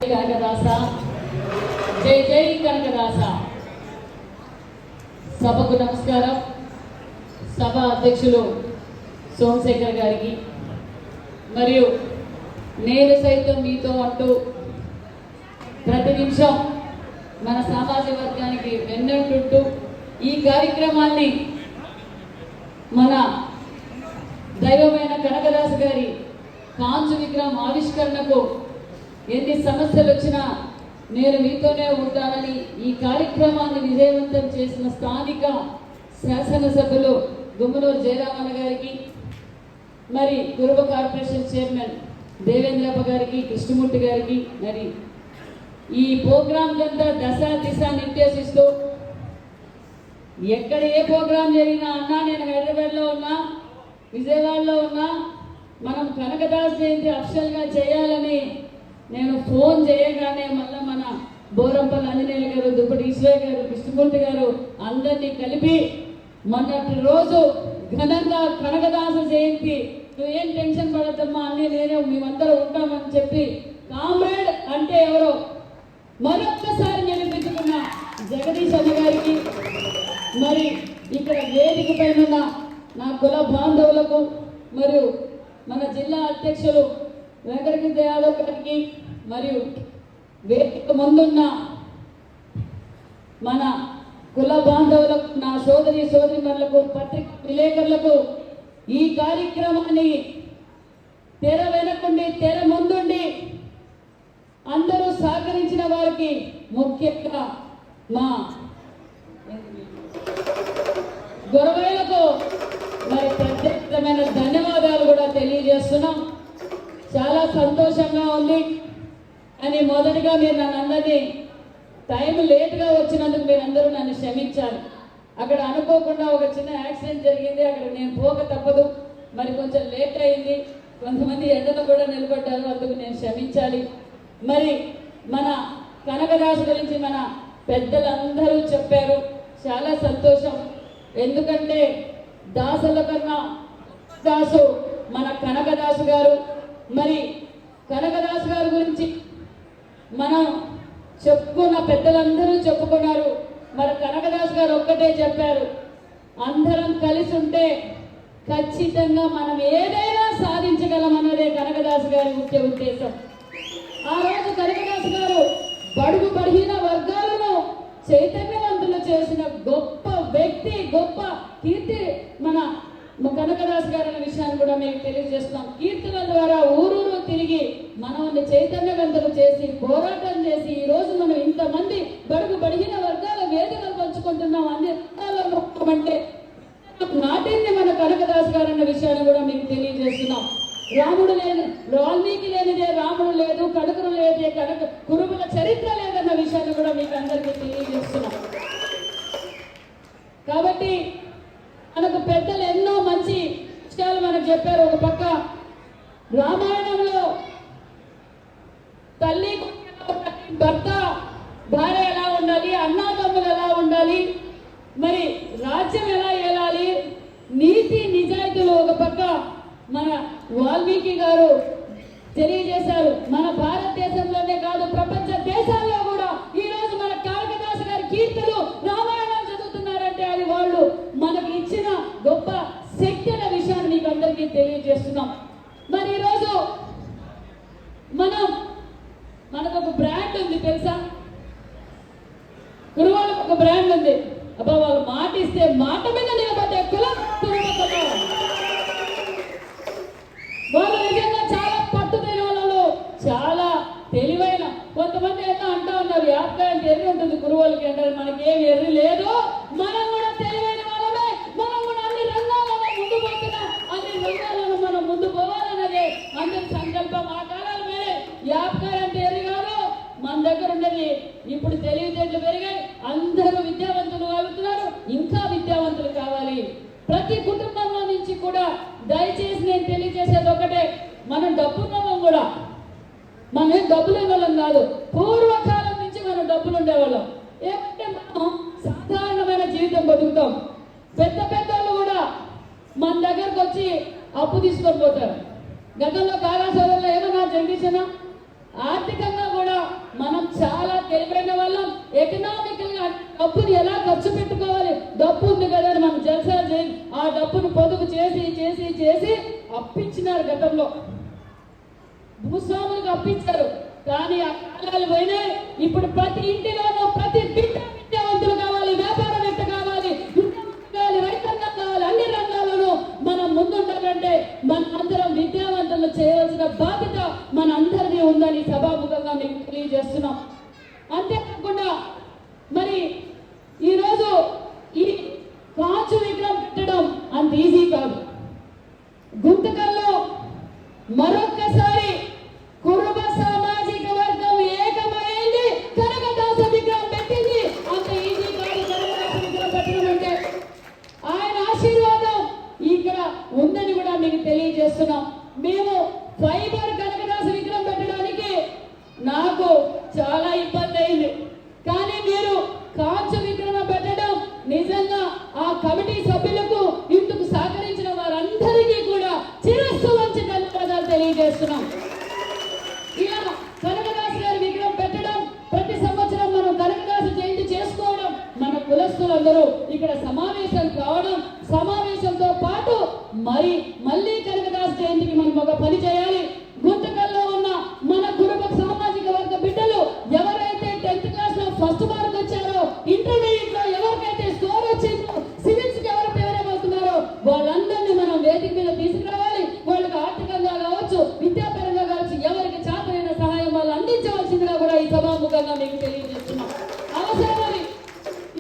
కనకదాస, జై జై కనకదాస. సభకు నమస్కారం. సభ అధ్యక్షులు సోమశేఖర్ గారికి మరియు నేను సైతం మీతో అంటూ ప్రతి నిమిషం మన సామాజిక వర్గానికి వెన్నంటుంటూ ఈ కార్యక్రమాన్ని మన దైవమైన కనకదాస గారి కాంచు విగ్రహం ఆవిష్కరణకు ఎన్ని సమస్యలు వచ్చినా నేను మీతోనే ఉంటానని ఈ కార్యక్రమాన్ని విజయవంతం చేసిన స్థానిక శాసనసభ్యులు గుమ్మనూరు జయరామన్న గారికి, మరి కురుబ కార్పొరేషన్ చైర్మన్ దేవేంద్రప్ప గారికి, కృష్ణమూర్తి గారికి, మరి ఈ ప్రోగ్రాం అంతా దశ దిశ నిర్దేశిస్తూ ఎక్కడ ఏ ప్రోగ్రాం జరిగినా అన్నా నేను హైదరాబాద్లో ఉన్నా, విజయవాడలో ఉన్నా, మనం కనకదాస్ జయంతి అఫిషియల్గా చేయాలని నేను ఫోన్ చేయగానే మళ్ళీ మన బోరంపల్లి ఆంజనేయులు గారు, దుప్పటి ఈశ్వర్ గారు, కృష్ణమూర్తి గారు అందరినీ కలిపి మొన్నటి రోజు ఘనంగా కనకదాస జయంతి, నువ్వు ఏం టెన్షన్ పడద్దమ్మా అన్నీ నేనే మేమందరూ ఉంటామని చెప్పి కామ్రేడ్ అంటే ఎవరో మరొక్కసారి నిరూపించుకున్న జగదీష్ అన్న గారికి, మరి ఇక్కడ వేదిక పైన నా కుల బాంధవులకు మరియు మన జిల్లా అధ్యక్షులు వెంకటగిరి యాదవ్ గారికి మరియు వేదిక ముందున్న మన కుల బాంధవులకు, నా సోదరిమణులకు, పత్రిక విలేకరులకు, ఈ కార్యక్రమాన్ని తెర వెనకుండి తెర ముందుండి అందరూ సహకరించిన వారికి ముఖ్యంగా మా గురవయ్యలకు మరి ప్రత్యేకమైన ధన్యవాదాలు కూడా తెలియజేస్తున్నాం. చాలా సంతోషంగా ఉంది. అని మొదటిగా మీరు నన్ను అందరినీ టైం లేట్గా వచ్చినందుకు మీరు అందరూ నన్ను క్షమించాలి. అక్కడ అనుకోకుండా ఒక చిన్న యాక్సిడెంట్ జరిగింది, అక్కడ నేను పోక తప్పదు, మరి కొంచెం లేట్ అయింది, కొంతమంది ఎండలో కూడా నిలబడ్డారు, అందుకు నేను క్షమించాలి. మరి మన కనకదాసు గురించి మన పెద్దలందరూ చెప్పారు, చాలా సంతోషం. ఎందుకంటే దాసుల కన్నా దాసు మన కనకదాసు గారు. మరి కనకదాసు గారి గురించి మనం చెప్పుకున్న పెద్దలందరూ చెప్పుకున్నారు. మరి కనకదాసు గారు ఒక్కటే చెప్పారు, అందరం కలిసి ఉంటే ఖచ్చితంగా మనం ఏదైనా సాధించగలం అన్నదే కనకదాసు గారి ముఖ్య ఉద్దేశం. ఆ రోజు కనకదాసు గారు బడుగు బలహీన వర్గాలను చైతన్యవంతులు చేసిన గొప్ప వ్యక్తి, గొప్ప కీర్తి మన కనకదాసు గారు అనే విషయాన్ని కూడా మీకు తెలియజేస్తున్నాం. కీర్తనల ద్వారా ఊరూరు తిరిగి మనల్ని చైతన్యవంతులు చేసి పోరాటం చేసి ఈ రోజు మనం ఇంతమంది బడుగు బడిగిన వర్గాల వేదికలు పంచుకుంటున్నాం. అన్ని అంటే నాటింది మన కనకదాసు గారు అన్న విషయాన్ని కూడా మీకు తెలియజేస్తున్నాం. రాముడు లేని వాల్మీకి లేనిదే రాముడు లేదు, కనకుడు లేదే కురుబుల చరిత్ర లేదన్న విషయాన్ని కూడా మీకు అందరికీ తెలియజేస్తున్నాం. కాబట్టి మనకు పెద్దలు ఎన్నో మంచి విషయాలు మనకు చెప్పారు. ఒక పక్క రామాయణంలో తల్లి భర్త భార్య ఎలా ఉండాలి, అన్నాతమ్ములు ఎలా ఉండాలి, మరి రాజ్యం ఎలా ఏలాలి, నీతి నిజాయితీలు ఒక పక్క మన వాల్మీకి గారు తెలియజేశారు. మన భారతదేశంలోనే కాదు ప్రపంచ దేశాల్లో కూడా ఈ రోజు మన కనకదాసు గారి కీర్తులు రామాయణం చదువుతున్నారంటే అది వాళ్ళు మనకు ఇచ్చిన గొప్ప శక్తి అనే విషయాన్ని మీకు అందరికీ తెలియజేస్తున్నాం. మరి ఈరోజు మనకు ఒక బ్రాండ్ ఉంది తెలుసా, కురువాళ్ళకు ఒక బ్రాండ్ ఉంది. అబ్బా వాళ్ళు మాట ఇస్తే మాట మీద నిలబడ్డే కులం వాళ్ళు నిజంగా చాలా పట్టుదల వాళ్ళు, చాలా తెలివైన. కొంతమంది ఏదో అంటా ఉన్నారు యాప్కాయం ఎర్రి ఉంటుంది కురువాళ్ళకి అంటారు. మనకేం ఎర్రి లేదు, మనం కూడా తెలివైన వాళ్ళమే, మనం కూడా అన్ని రంగాలలో ముందు పోతున్నా, అన్ని రంగాలలో మనం ముందు పోవాలన్నదే అందరి సంకల్పం. ఆ కాలాలు వేరే, యాప్కాయం ఎర్రి కాదు మన దగ్గర ఉన్నది. ఇప్పుడు తెలివితేటలు పెరిగాయి, అందరూ విద్యావంతులు అవుతున్నారు, ఇంకా విద్యావంతులు కావాలి. ప్రతి కుటుంబంలో నుంచి కూడా దయచేసి నేను తెలియజేసేది ఒకటే, మనం డబ్బున్న కూడా మనం డబ్బులు ఇవ్వడం కాదు, పూర్వకాలం నుంచి మనం డబ్బులు ఉండేవాళ్ళం. ఏమంటే మనం సాధారణమైన జీవితం బతుకుతాం. పెద్దలు కూడా మన దగ్గరకు వచ్చి అప్పు తీసుకొని పోతారు. గతంలో కాళా సోదరులు ఏమన్నా జగదీశన ఆర్థికంగా కూడా మనం చాలా తెలివైన వాళ్ళం. ఎకనామికల్ గా డబ్బుని ఎలా ఖర్చు పెట్టుకోవాలి, డబ్బు ఉంది కదా అని మనం జల్సాలు చేసి ఆ డబ్బును పొదుపు చేసి చేసి చేసి అప్పించినారు. గతంలో భూస్వాములకు అప్పించారు. కానీ ఆ కాలాలు పోయినాయి. ఇప్పుడు ప్రతి ఇంటిలోనూ ప్రతి బిడ్డ విద్యావంతులు కావాలి, వ్యాపారవేత్త కావాలి, కావాలి, రైతాంగం కావాలి. అన్ని రంగాల్లోనూ మనం ముందుండాలంటే మన అందరం విద్యావంతులు చేయవలసిన బాధ్యత మన అందరినీ ఉందని సభాముఖంగా మీకు తెలియజేస్తున్నాం. అంతేకాకుండా మరి ఈరోజు ఈ కాంచు విగ్రహం పెట్టడం అంత ఈజీ కాదు. గుంతకల్లో మరొక్కసారి కురుబ సామాజిక వర్గం ఏకమైంది, కనకదాస విగ్రహం పెట్టింది. అంత ఈజీ కాదు కనకదాస విగ్రహం పెట్టడం అంటే. ఆయన ఆశీర్వాదం ఇక్కడ ఉందని కూడా మీకు తెలియజేస్తున్నాం. మేము ఫైబర్ కనకదాస విగ్రహం పెట్టడానికి నాకు చాలా ఇబ్బంది అయింది. కానీ మీరు కాంచు విగ్రహం పెట్టడం నిజంగా ఆ కమిటీ సభ్యులకు ఇందుకు సహకరించిన వారందరికీ కూడా చిరస్సు వంచి ధన్యవాదాలు తెలియజేస్తున్నాం. ఇలా కనకదాస గారి విగ్రహం పెట్టడం, ప్రతి సంవత్సరం మనం కనకదాస జయంతి చేసుకోవడం, మన కులస్తులందరూ ఇక్కడ సమావేశం కావడం, సమావేశంతో పాటు మళ్ళీ కనకదాస జయంతికి మనం ఒక పని చేయాలి. గుంతకల్లో ఉన్న మన కుటుంబ సామాజిక వర్గ బిడ్డలు ఎవరైతే 10th క్లాస్ లో ఫస్ట్ మార్క్ వచ్చారో, ఇంటర్మీడియట్ లో ఎవరికైతే స్కోర్ వచ్చిందో, సివిల్స్ కి ఎవరు ప్రేరేమవుతున్నారో వాళ్ళందరినీ మనం వేదిక మీద తీసుకురావాలి. వాళ్ళకి ఆర్థికంగా కావచ్చు, విద్యాపరంగా కావచ్చు, ఎవరికి చేతనైన సహాయం వాళ్ళు అందించవలసిందిగా కూడా ఈ సభాముఖంగా మీకు తెలియజేస్తున్నాం. అవసరమని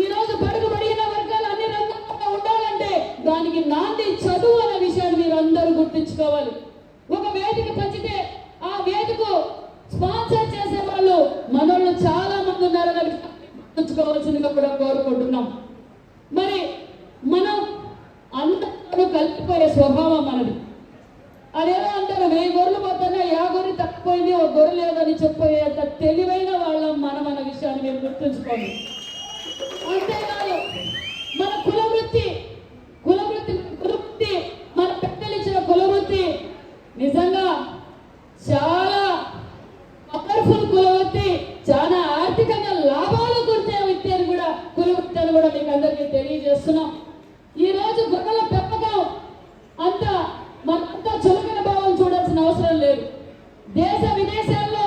ఈరోజు బడుగు బడిగిన వర్గాలు అన్ని రంగాల్లో ఉండాలంటే దానికి నాంది చదువు అనే విషయాన్ని మీరు అందరూ గుర్తించుకోవాలి. ఒక వేదిక పంచితే ఆ వేదిక స్పాన్సర్ చేసే వాళ్ళు మనోళ్ళు చాలా మంది ఉన్నారని గుర్తుంచుకోవాల్సిందిగా కూడా కోరుకుంటున్నాం. మరి మనం అందరూ కలిసిపోయే స్వభావం మనది. అదేదో అంటారు 1000 గొర్రెలు పోతున్నా 50 గొర్రెలు తప్పిపోయింది, ఒక గొర్రె లేదని చెప్పేంత తెలివైన వాళ్ళం మనం అన్న విషయాన్ని మేము గుర్తుంచుకోండి. అంతేకాదు మన కులవృత్తి మన పెద్దలు ఇచ్చిన కులవృత్తి నిజంగా చాలా పవర్ఫుల్ కులవృత్తి, చాలా ఆర్థికంగా లాభాలు కూర్చే వ్యక్తి అని కూడా కులవృత్తి అని కూడా మీకు అందరికీ తెలియజేస్తున్నాం. ఈ రోజు గొర్రెల పెంపకం మనంతా చులకన భావం చూడాల్సిన అవసరం లేదు. దేశ విదేశాల్లో,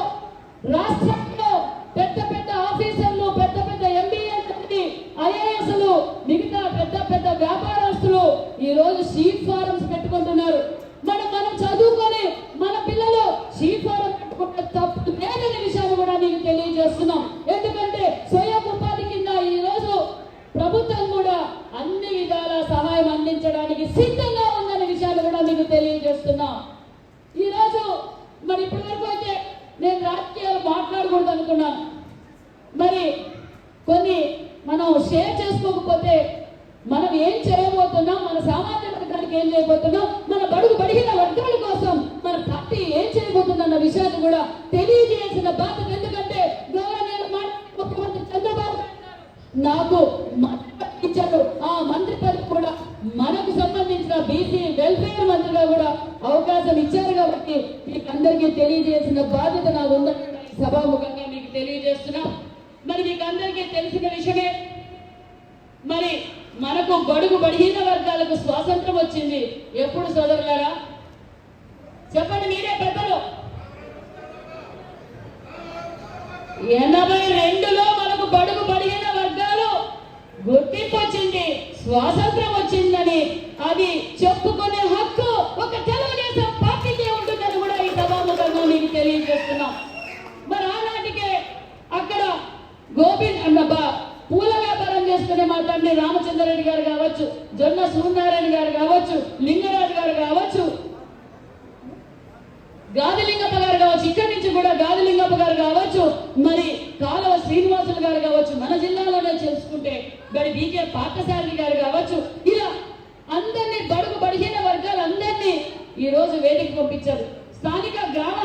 రాష్ట్రాల్లో పెద్ద పెద్ద ఆఫీసర్లు, పెద్ద పెద్ద MBA, IASలు, మిగతా పెద్ద పెద్ద వ్యాపారస్తులు ఈ రోజు షీప్ ఫారమ్స్ పెట్టుకుంటున్నారు. మనం చదువుకొని మన పిల్లలు షీప్ ఫారం పెట్టుకుంటే తప్పు లేదనే విషయాన్ని కూడా మీకు తెలియజేస్తున్నాం. ఎందుకంటే స్వయం ఉపాధి కింద ఈ రోజు ప్రభుత్వం కూడా అన్ని విధాల సహాయం అందించడానికి సిద్ధంగా ఉందనే విషయాన్ని కూడా మీకు తెలియజేస్తున్నాం. ఈ రోజు మరి ఇప్పటి వరకు అయితే నేను రాజకీయాలు మాట్లాడకూడదు అనుకున్నాను. మరి కొన్ని మనం షేర్ చేసుకోకపోతే మనం ఏం చేయబోతున్నాం, మన సామాజిక వర్గానికి ఏం చేయబోతున్నాం, మన బడుగు బడిగిన వర్గాల కోసం మన పార్టీ ఏం చేయబోతుంది అన్న విషయాన్ని కూడా తెలియజేయాల్సిన బాధ్యత. ఎందుకంటే గౌరవనీయ ముఖ్యమంత్రి చంద్రబాబు నాకు మంత్రి ఇచ్చారు. ఆ మంత్రి పదవి కూడా మనకు సంబంధించిన బీసీ వెల్ఫేర్ మంత్రిగా కూడా అవకాశం ఇచ్చారు. కాబట్టి మీకు అందరికీ తెలియజేయాల్సిన బాధ్యత నాకు ఉందని సభాముఖంగా మీకు తెలియజేస్తున్నాం. మరి మీకు అందరికీ తెలిసిన విషయమే, మరి మనకు బడుగు బడిహీన వర్గాలకు స్వాతంత్రం వచ్చింది ఎప్పుడు సోదరులారా? చెప్పండి మీరే పెద్దలు. 82లో మనకు బడుగు బడిహీన వర్గాలు గుర్తింపు వచ్చింది, స్వాతంత్రం వచ్చిందని అది చెప్పుకునే హక్కు ఒక తెలుగుదేశం పార్టీకి ఉంటుందని కూడా ఈ సభాముఖంగా మీకు తెలియజేస్తున్నాం. మరి ఆనాటికే అక్కడ పూల వ్యాపారం చేసుకునే మా తండ్రి రామచంద్రరెడ్డి గారు కావచ్చు, జొన్న సూర్యనారాయణ గారు కావచ్చు, లింగరాజు గారు కావచ్చు, గాదిలింగప్ప గారు కావచ్చు, ఇక్కడి నుంచి కూడా గాదిలింగప్ప గారు కావచ్చు, మరి కాలువ శ్రీనివాసులు గారు కావచ్చు, మన జిల్లాలోనే చేసుకుంటే మరి బీకే పార్థసారథి గారు కావచ్చు, ఇలా అందరినీ బడుగు బడిహీన వర్గాలందరినీ ఈ రోజు వేదిక పంపించారు. స్థానిక గ్రామ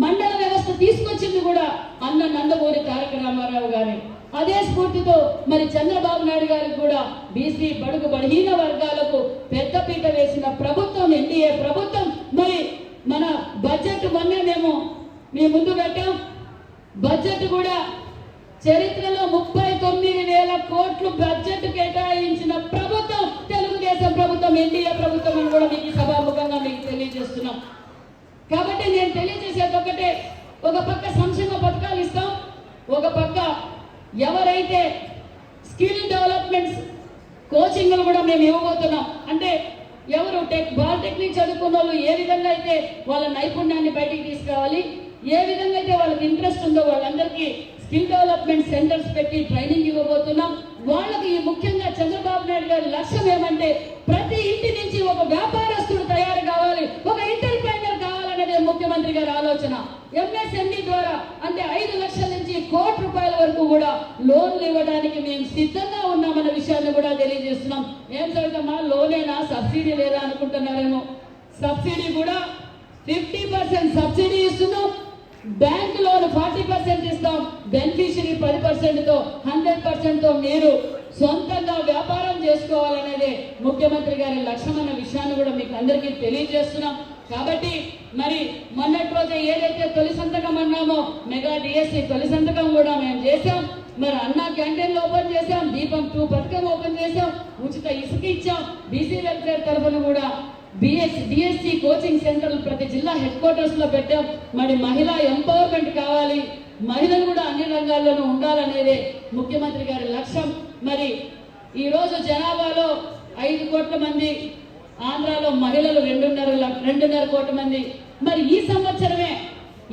మండల వ్యవస్థ తీసుకొచ్చింది కూడా అన్న నందమూరి తారక రామారావు గారి. అదే స్ఫూర్తితో మరి చంద్రబాబు నాయుడు గారికి కూడా బీసీ బడుగు బలహీన వర్గాలకు పెద్దపీట వేసిన ప్రభుత్వం ఎన్డీఏ ప్రభుత్వం. మరి మన బడ్జెట్ మొన్నే మేము మీ ముందు పెట్టాం. బడ్జెట్ కూడా చరిత్రలో 39,000 కోట్లు బడ్జెట్ కేటాయించిన ప్రభుత్వం తెలుగుదేశం ప్రభుత్వం, ఎన్డీఏ ప్రభుత్వం అని కూడా మీకు సభాముఖంగా మీకు తెలియజేస్తున్నాం. కాబట్టి నేను తెలియజేసేది ఒకటే, ఒక పక్క సంక్షేమ పథకాలు ఇస్తాం, ఒక పక్క ఎవరైతే స్కిల్ డెవలప్మెంట్స్ కోచింగ్లు కూడా మేము ఇవ్వబోతున్నాం. అంటే ఎవరు పాలిటెక్నిక్ చదువుకున్న వాళ్ళు ఏ విధంగా అయితే వాళ్ళ నైపుణ్యాన్ని బయటికి తీసుకురావాలి, ఏ విధంగా అయితే వాళ్ళకి ఇంట్రెస్ట్ ఉందో వాళ్ళందరికీ స్కిల్ డెవలప్మెంట్ సెంటర్స్ పెట్టి ట్రైనింగ్ ఇవ్వబోతున్నాం. వాళ్ళకి ముఖ్యంగా చంద్రబాబు నాయుడు గారి లక్ష్యం ఏమంటే ప్రతి ఇంటి నుంచి ఒక వ్యాపారస్తుడు తయారు కావాలి, ఒక ఎంటర్ప్రైనర్ కావాలనేది ముఖ్యమంత్రి గారి ఆలోచన. ఎంఎస్ఎంఈ ద్వారా అంటే 5 లక్షల నుంచి ₹1 కోటి వరకు కూడా లోన్లు ఇవ్వడానికి మేము సిద్ధంగా ఉన్నామన్న విషయాన్ని కూడా తెలియజేస్తున్నాం. ఏం చదువుతామా, లోనేనా, సబ్సిడీ లేదా అనుకుంటున్నారేమో. సబ్సిడీ కూడా 50% సబ్సిడీ ఇస్తున్నాం, బ్యాంక్ లోన్ 40% ఇస్తాం, బెనిఫిషియరీ 10%తో 100%తో మీరు సొంతంగా వ్యాపారం చేసుకోవాలనేదే ముఖ్యమంత్రి గారి లక్ష్యం అన్న విషయాన్ని కూడా మీకు అందరికీ తెలియజేస్తున్నాం. కాబట్టి మరి మొన్నటి రోజు ఏదైతే తొలి సంతకం అన్నామో మెగా డిఎస్సి తొలి సంతకం కూడా మేము చేశాం. మరి అన్న క్యాంటీన్లు ఓపెన్ చేశాం, దీపం 2 పథకం ఓపెన్ చేశాం, ఉచిత ఇసుక ఇచ్చాం, బీసీ వెల్ఫేర్ తరఫున కూడా డిఎస్సి కోచింగ్ సెంటర్లు ప్రతి జిల్లా హెడ్ క్వార్టర్స్ లో పెట్టాం. మరి మహిళా ఎంపవర్మెంట్ కావాలి, మహిళలు కూడా అన్ని రంగాల్లోనూ ఉండాలనేదే ముఖ్యమంత్రి గారి లక్ష్యం. మరి ఈరోజు జనాభాలో 5 కోట్ల మంది, ఆంధ్రాలో మహిళలు 2.5 కోట్ల మంది. మరి ఈ సంవత్సరమే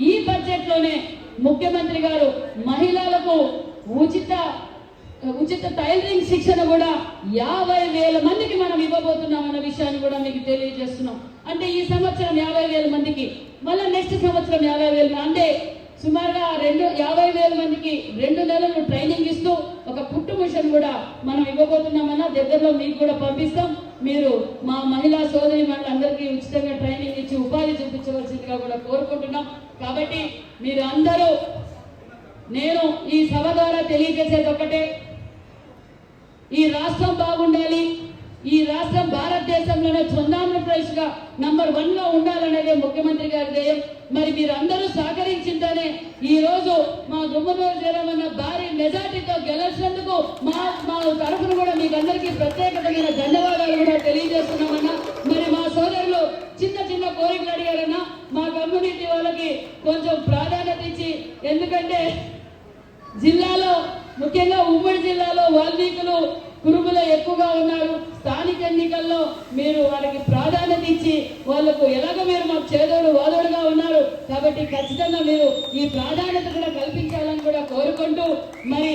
ఈ బడ్జెట్ లోనే ముఖ్యమంత్రి గారు మహిళలకు ఉచిత టైలరింగ్ శిక్షణ కూడా 50,000 మందికి మనం ఇవ్వబోతున్నాం అన్న విషయాన్ని కూడా మీకు తెలియజేస్తున్నాం. అంటే ఈ సంవత్సరం 50,000 మందికి, మళ్ళీ నెక్స్ట్ సంవత్సరం 50,000, అంటే సుమారుగా 50,000 మందికి 2 నెలలు ట్రైనింగ్ ఇస్తూ ఒక పుట్టు మిషన్ కూడా మనం ఇవ్వబోతున్నామన్నా. దగ్గరలో మీకు కూడా పంపిస్తాం. మీరు మా మహిళా సోదరి అందరికీ ఉచితంగా ట్రైనింగ్ ఇచ్చి ఉపాధి చూపించవలసిందిగా కూడా కోరుకుంటున్నాం. కాబట్టి మీరు అందరూ, నేను ఈ సభ ద్వారా తెలియజేసేది ఒకటే, ఈ రాష్ట్రం బాగుండాలి, ఈ రాష్ట్రం భారతదేశంలోనే ఆంధ్రప్రదేశ్ గా నంబర్ 1 గా ఉండాలనేదే ముఖ్యమంత్రి గారి ధ్యేయం. మరి మీరు అందరూ సహకరించిందనే ఈ రోజు మా గుమ్మనూరు జరమన్న భారీ మెజార్టీతో గెలిచినందుకు మా తరఫున కూడా మీకు అందరికీ ప్రత్యేకమైన ధన్యవాదాలు కూడా తెలియజేస్తున్నామన్నా. మరి మా సోదరులు చిన్న కోరికలు అడిగారన్నా, మా కమ్యూనిటీ వాళ్ళకి కొంచెం ప్రాధాన్యత ఇచ్చి, ఎందుకంటే జిల్లాలో ముఖ్యంగా ఉమ్మడి జిల్లాలో వాల్మీకులు కురుబులు ఎక్కువగా ఉన్నారు. స్థానిక ఎన్నికల్లో మీరు వాళ్ళకి ప్రాధాన్యత ఇచ్చి వాళ్ళకు ఎలాగో మీరు మాకు చేదోడు వాదోడుగా ఉన్నారు కాబట్టి ఖచ్చితంగా మీరు ఈ ప్రాధాన్యత కూడా కల్పించాలని కూడా కోరుకుంటూ, మరి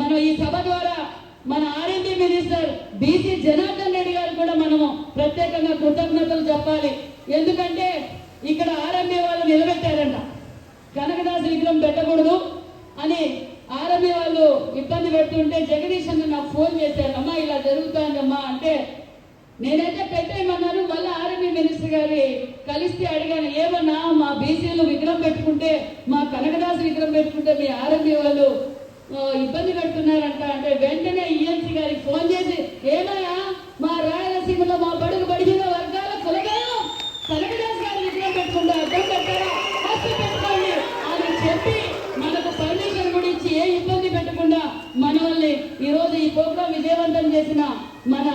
మనం ఈ సభ ద్వారా మన RMP minister BC Janardhan Reddy గారు కూడా మనము ప్రత్యేకంగా కృతజ్ఞతలు చెప్పాలి. ఎందుకంటే ఇక్కడ ఆర్ఎంపీ వాళ్ళు నిలబెట్టారంట, కనకదాసు విగ్రహం పెట్టకూడదు అని ఆర్ఎంపీ వాళ్ళు ఇబ్బంది పెడుతుంటే జగదీష్ అన్న నాకు ఫోన్ చేశారు, అమ్మా ఇలా జరుగుతుందమ్మా అంటే, నేనైతే పెట్టేయమన్నాను. మళ్ళీ ఆర్ఎంపీ మినిస్టర్ గారి కలిస్తే అడిగాను, ఏమన్నా మా బీసీలు విగ్రహం పెట్టుకుంటే, మా కనకదాసు విగ్రహం పెట్టుకుంటే మీ ఆర్ఎంపీ వాళ్ళు ఇబ్బంది పెడుతున్నారంట అంటే, వెంటనే ఈఎన్సీ గారికి ఫోన్ చేసి, ఏమయ్యా మా రాయలసీమలో మా బడిగిన వర్గాల కులగాలం కనకదాసు గారి విగ్రహం పెట్టుకుంటే అర్థం పెట్టారా, పెట్టుకోండి అని చెప్పి మనకు పర్మిషన్ కూడా ఇచ్చి ఏ ఇబ్బంది పెట్టకుండా మనల్ని ఈ రోజు ఈ ప్రోగ్రాం విజయవంతం చేసిన మన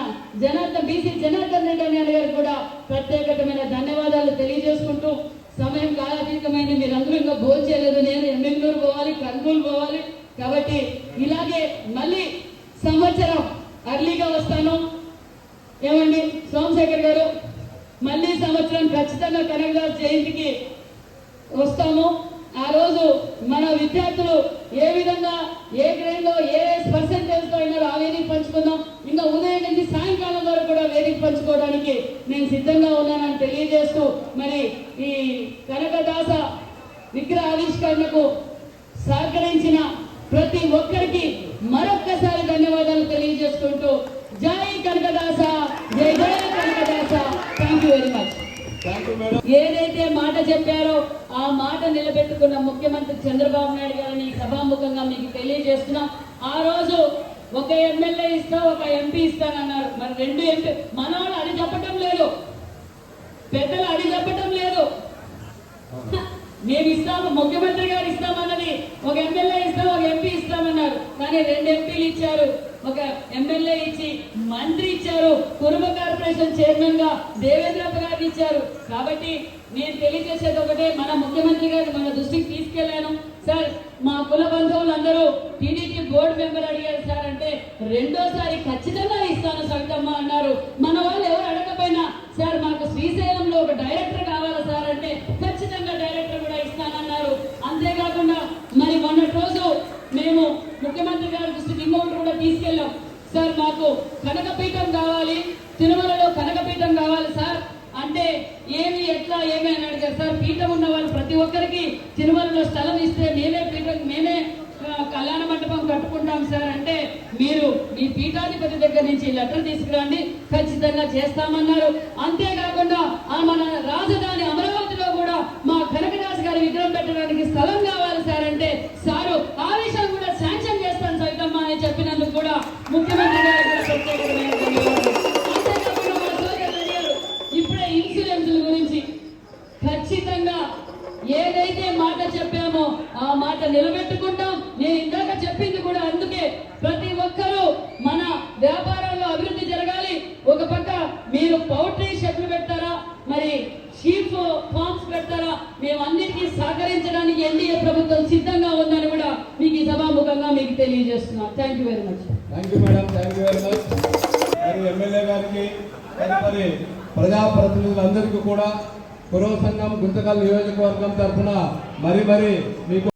బీసీ జనార్దన్ రెడ్డి గారు కూడా ప్రత్యేకమైన ధన్యవాదాలు తెలియజేసుకుంటూ, సమయం కాలాతీతమైంది, మీరందరూ ఇంకా భోజనం చేయలేదు, నేను ఎమ్మెల్యేలు పోవాలి, కర్నూలు పోవాలి. కాబట్టి ఇలాగే మళ్ళీ సంవత్సరం అర్లీగా వస్తాను. ఏమండి సోమశేఖర్ గారు, మళ్ళీ సంవత్సరం ఖచ్చితంగా కనకదాస్ జయంతికి వస్తాము. ఆ రోజు మన విద్యార్థులు ఏ విధంగా ఏ గ్రేడ్ లో ఏ పర్సెంటేజ్ తో అయినారో ఆ వేదిక పంచుకుందాం. ఇంకా ఉదయం నుంచి సాయంకాలం వరకు కూడా వేదిక పంచుకోవడానికి నేను సిద్ధంగా ఉన్నానని తెలియజేస్తూ, మరి ఈ కనకదాస విగ్రహ ఆవిష్కరణకు సహకరించిన ప్రతి ఒక్కరికి మరొక్కసారి ధన్యవాదాలు తెలియజేసుకుంటూ, జై కనకదాస, జై జై Kanakadasa. Thank you very much. ఏదైతే మాట చెప్పారో ఆ మాట నిలబెట్టుకున్న ముఖ్యమంత్రి చంద్రబాబు నాయుడు గారిని సభాముఖంగా మీకు తెలియజేస్తున్నాం. ఆ రోజు ఒక ఎమ్మెల్యే ఇస్తా, ఒక ఎంపీ ఇస్తానన్నారు. మరి 2 ఎంపీ మనవాళ్ళు అడి చెప్పటం లేదు, పెద్దలు అడి చెప్పటం లేదు. మేము ఇస్తాము, ముఖ్యమంత్రి గారు ఇస్తామన్నది ఒక ఎమ్మెల్యే ఇస్తాం, ఒక ఎంపీ ఇస్తామన్నారు. కానీ 2 ఎంపీలు ఇచ్చారు, ఒక ఎమ్మెల్యే ఇచ్చి మంత్రి ఇచ్చారు, కురుమ కార్పొరేషన్ చైర్మన్ గా దేవేంద్రప్ప గారిని ఇచ్చారు. కాబట్టి నేను తెలియజేసేది ఒకటే, మన ముఖ్యమంత్రి గారు మన దృష్టికి తీసుకెళ్లాను. సార్ మా కుల బంధువులందరూ టీడీపీ బోర్డు మెంబర్ అడిగారు సార్ అంటే, రెండోసారి ఖచ్చితంగా ఇస్తాను సవితమ్మ అన్నారు. మన వాళ్ళు ఎవరు అడగపోయినా సార్ మాకు శ్రీశైలంలో ఒక డైరెక్టర్ కావాలా సార్ అంటే, ఖచ్చితంగా డైరెక్టర్ కూడా ఇస్తానన్నారు. అంతేకాకుండా మరి మొన్నటి రోజు మేము ముఖ్యమంత్రి గారి దృష్టికి ఇంకొకటి కూడా తీసుకెళ్ళాం. సార్ మాకు కనకపీఠం కావాలి, తిరుమలలో కనకపీఠం కావాలి సార్ అంటే, ఏమి ఎట్లా ఏమి అని అడిగారు. సార్ పీఠం ఉన్న వాళ్ళు ప్రతి ఒక్కరికి తిరుమలలో స్థలం ఇస్తే మేమే కళ్యాణ మండపం కట్టుకుంటాం సార్ అంటే, మీరు మీ పీఠాధిపతి దగ్గర నుంచి లెటర్ తీసుకురండి, ఖచ్చితంగా చేస్తామన్నారు. అంతేకాకుండా మన రాజధాని అమరావతిలో కూడా మా కనకదాస్ గారి విగ్రహం పెట్టడానికి స్థలం కావాలి సార్ అంటే, సారు ఆ విషయం కూడా శాంక్షన్ చేస్తాను సైతమ్మ అని చెప్పినందుకు కూడా ముఖ్యమంత్రి గారు కూడా ప్రత్యేకమైన ధన్యవాదాలు. అంతేకాకుండా మా సోదరులు అడిగారు ఇప్పుడే ఇన్సూరెన్స్ల గురించి. ఖచ్చితంగా ఏదైతే మాట చెప్పామో ఆ మాట నిలబెట్టుకుంటాం. నేను ఇందాక చెప్పింది కూడా అందుకే, ప్రతి ఒక్కరూ మన వ్యాపారాల్లో అభివృద్ధి జరగాలి. ఒక పక్క మీరు పౌల్ట్రీ షెడ్లు పెడతారా, మరి షీప్ ఫార్మ్స్ పెడతారా, మేమన్నిటికీ సహకరించడానికి ఎన్డీఏ ప్రభుత్వం సిద్ధంగా ఉందని కూడా మీకు ఈ సభాముఖంగా మీకు తెలియజేస్తున్నాను. Thank you very much. Thank you madam, thank you very much. మరి ఎమ్మెల్యే గారికి మరి ప్రజాప్రతినిధులందరికీ కూడా పురవ సంఘం గుంతకల్ నియోజకవర్గం తరఫున మరి మీకు